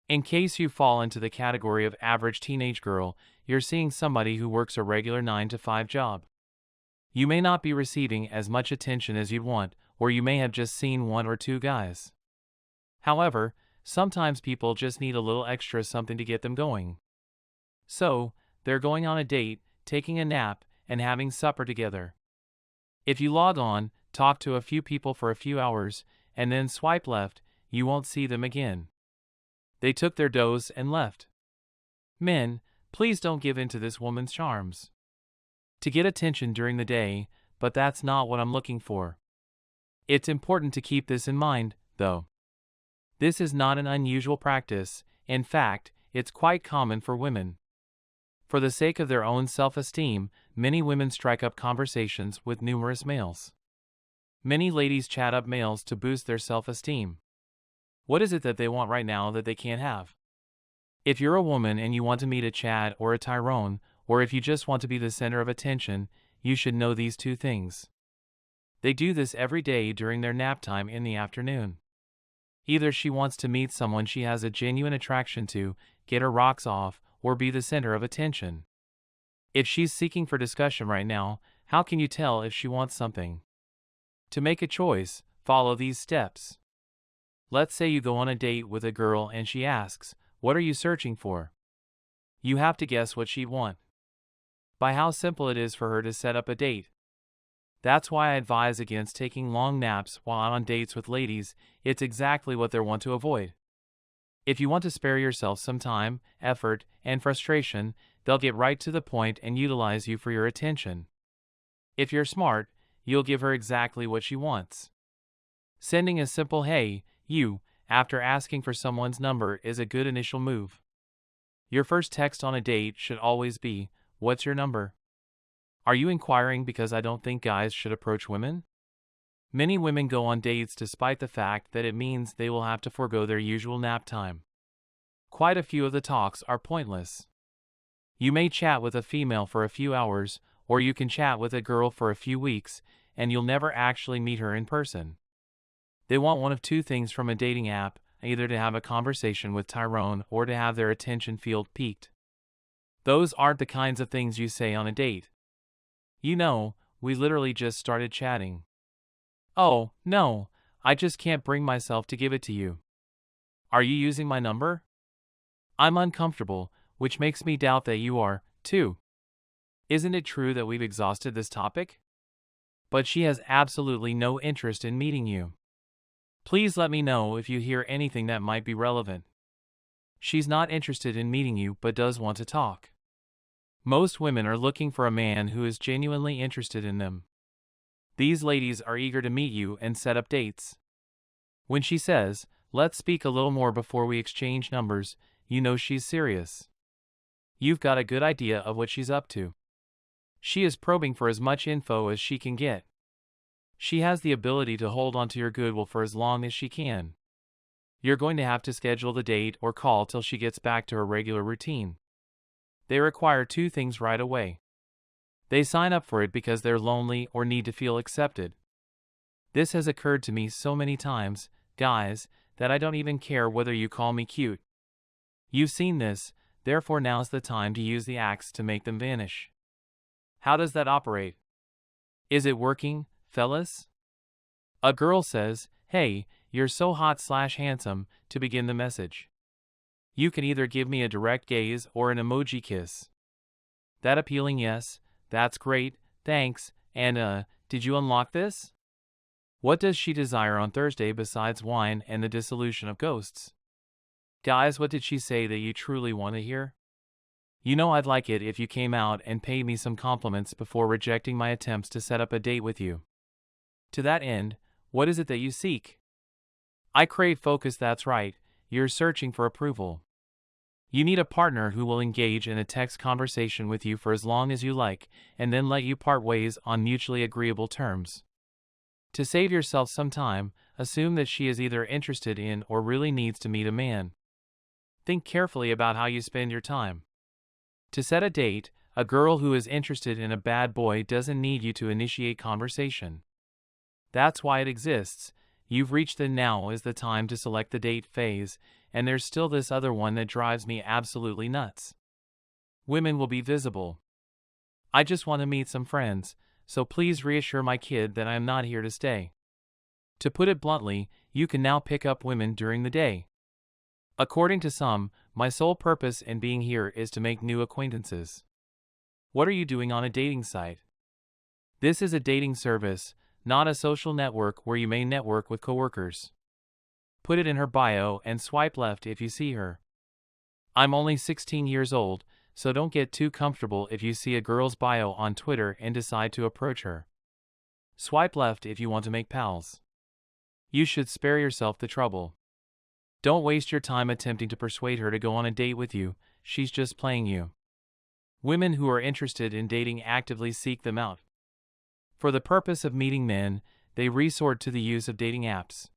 In case you fall into the category of average teenage girl, you're seeing somebody who works a regular 9 to 5 job. You may not be receiving as much attention as you'd want, or you may have just seen one or two guys. However, sometimes people just need a little extra something to get them going. So, they're going on a date, taking a nap, and having supper together. If you log on, talk to a few people for a few hours, and then swipe left, you won't see them again. They took their dose and left. Men, please don't give in to this woman's charms. To get attention during the day, but that's not what I'm looking for. It's important to keep this in mind, though. This is not an unusual practice. In fact, it's quite common for women. For the sake of their own self-esteem, many women strike up conversations with numerous males. Many ladies chat up males to boost their self-esteem. What is it that they want right now that they can't have? If you're a woman and you want to meet a Chad or a Tyrone, or if you just want to be the center of attention, you should know these two things. They do this every day during their nap time in the afternoon. Either she wants to meet someone she has a genuine attraction to, get her rocks off, or be the center of attention. If she's seeking for discussion right now, how can you tell if she wants something? To make a choice, follow these steps. Let's say you go on a date with a girl and she asks, "What are you searching for?" You have to guess what she'd want. By how simple it is for her to set up a date. That's why I advise against taking long naps while out on dates with ladies. It's exactly what they want to avoid. If you want to spare yourself some time, effort, and frustration, they'll get right to the point and utilize you for your attention. If you're smart, you'll give her exactly what she wants. Sending a simple "Hey, you," after asking for someone's number is a good initial move. Your first text on a date should always be, "What's your number?" Are you inquiring because I don't think guys should approach women? Many women go on dates despite the fact that it means they will have to forego their usual nap time. Quite a few of the talks are pointless. You may chat with a female for a few hours, or you can chat with a girl for a few weeks, and you'll never actually meet her in person. They want one of two things from a dating app, either to have a conversation with Tyrone or to have their attention field piqued. Those aren't the kinds of things you say on a date. You know, we literally just started chatting. Oh, no, I just can't bring myself to give it to you. Are you using my number? I'm uncomfortable, which makes me doubt that you are, too. Isn't it true that we've exhausted this topic? But she has absolutely no interest in meeting you. Please let me know if you hear anything that might be relevant. She's not interested in meeting you but does want to talk. Most women are looking for a man who is genuinely interested in them. These ladies are eager to meet you and set up dates. When she says, "Let's speak a little more before we exchange numbers," you know she's serious. You've got a good idea of what she's up to. She is probing for as much info as she can get. She has the ability to hold onto your goodwill for as long as she can. You're going to have to schedule the date or call till she gets back to her regular routine. They require two things right away. They sign up for it because they're lonely or need to feel accepted. This has occurred to me so many times, guys, that I don't even care whether you call me cute. You've seen this, therefore now's the time to use the axe to make them vanish. How does that operate? Is it working, fellas? A girl says, "Hey, you're so hot/handsome," to begin the message. You can either give me a direct gaze or an emoji kiss. That appealing yes, that's great, thanks, and did you unlock this? What does she desire on Thursday besides wine and the dissolution of ghosts? Guys, what did she say that you truly want to hear? You know I'd like it if you came out and paid me some compliments before rejecting my attempts to set up a date with you. To that end, what is it that you seek? I crave focus, that's right, you're searching for approval. You need a partner who will engage in a text conversation with you for as long as you like, and then let you part ways on mutually agreeable terms. To save yourself some time, assume that she is either interested in or really needs to meet a man. Think carefully about how you spend your time. To set a date, a girl who is interested in a bad boy doesn't need you to initiate conversation. That's why it exists. You've reached the now is the time to select the date phase, and there's still this other one that drives me absolutely nuts. Women will be visible. I just want to meet some friends, so please reassure my kid that I am not here to stay. To put it bluntly, you can now pick up women during the day. According to some, my sole purpose in being here is to make new acquaintances. What are you doing on a dating site? This is a dating service, not a social network where you may network with coworkers. Put it in her bio and swipe left if you see her. I'm only 16 years old, so don't get too comfortable if you see a girl's bio on Twitter and decide to approach her. Swipe left if you want to make pals. You should spare yourself the trouble. Don't waste your time attempting to persuade her to go on a date with you, she's just playing you. Women who are interested in dating actively seek them out. For the purpose of meeting men, they resort to the use of dating apps.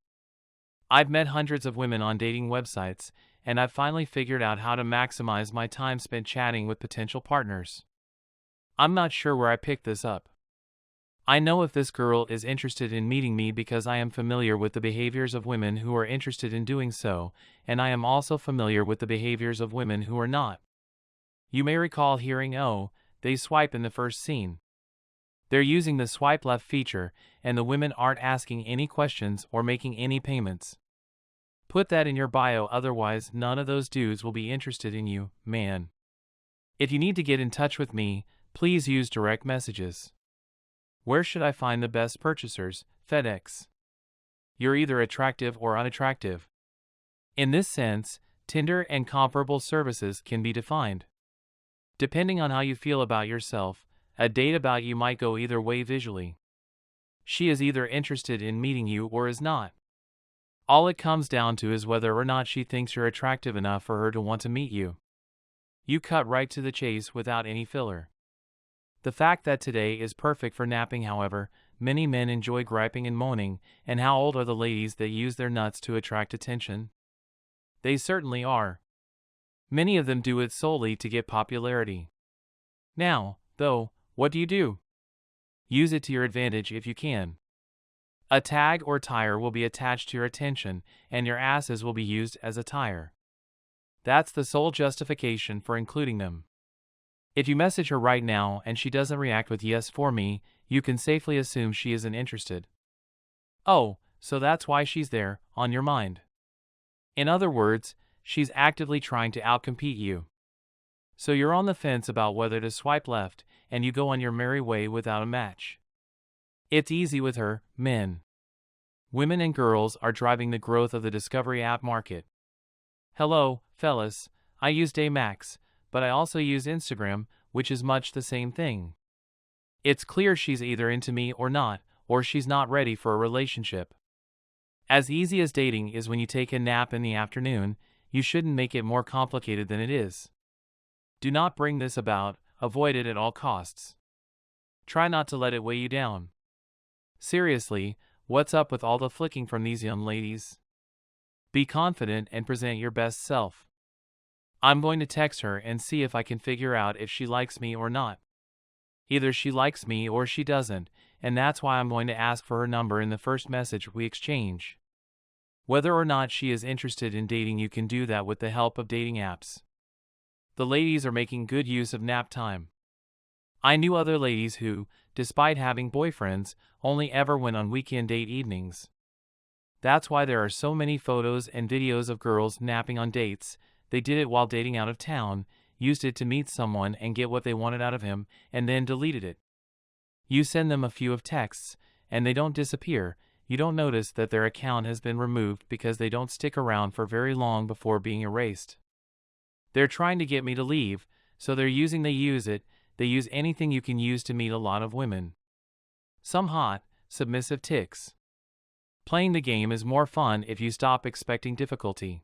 I've met hundreds of women on dating websites, and I've finally figured out how to maximize my time spent chatting with potential partners. I'm not sure where I picked this up. I know if this girl is interested in meeting me because I am familiar with the behaviors of women who are interested in doing so, and I am also familiar with the behaviors of women who are not. You may recall hearing, "Oh, they swipe in the first scene." They're using the swipe left feature, and the women aren't asking any questions or making any payments. Put that in your bio, otherwise none of those dudes will be interested in you, man. If you need to get in touch with me, please use direct messages. Where should I find the best purchasers? FedEx. You're either attractive or unattractive. In this sense, Tinder and comparable services can be defined. Depending on how you feel about yourself, a date about you might go either way visually. She is either interested in meeting you or is not. All it comes down to is whether or not she thinks you're attractive enough for her to want to meet you. You cut right to the chase without any filler. The fact that today is perfect for napping, however, many men enjoy griping and moaning, and how old are the ladies that use their nuts to attract attention? They certainly are. Many of them do it solely to get popularity. Now, though, what do? Use it to your advantage if you can. A tag or tire will be attached to your attention, and your asses will be used as a tire. That's the sole justification for including them. If you message her right now and she doesn't react with "yes for me," you can safely assume she isn't interested. Oh, so that's why she's there, on your mind. In other words, she's actively trying to outcompete you. So you're on the fence about whether to swipe left, and you go on your merry way without a match. It's easy with her, men. Women and girls are driving the growth of the discovery app market. Hello, fellas, I use Daymax, but I also use Instagram, which is much the same thing. It's clear she's either into me or not, or she's not ready for a relationship. As easy as dating is when you take a nap in the afternoon, you shouldn't make it more complicated than it is. Do not bring this about, avoid it at all costs. Try not to let it weigh you down. Seriously, what's up with all the flicking from these young ladies? Be confident and present your best self. I'm going to text her and see if I can figure out if she likes me or not. Either she likes me or she doesn't, and that's why I'm going to ask for her number in the first message we exchange. Whether or not she is interested in dating, you can do that with the help of dating apps. The ladies are making good use of nap time. I knew other ladies who, despite having boyfriends, only ever went on weekend date evenings. That's why there are so many photos and videos of girls napping on dates. They did it while dating out of town, used it to meet someone and get what they wanted out of him, and then deleted it. You send them a few of texts, and they don't disappear. You don't notice that their account has been removed because they don't stick around for very long before being erased. They're trying to get me to leave, so they use anything you can use to meet a lot of women. Some hot, submissive ticks. Playing the game is more fun if you stop expecting difficulty.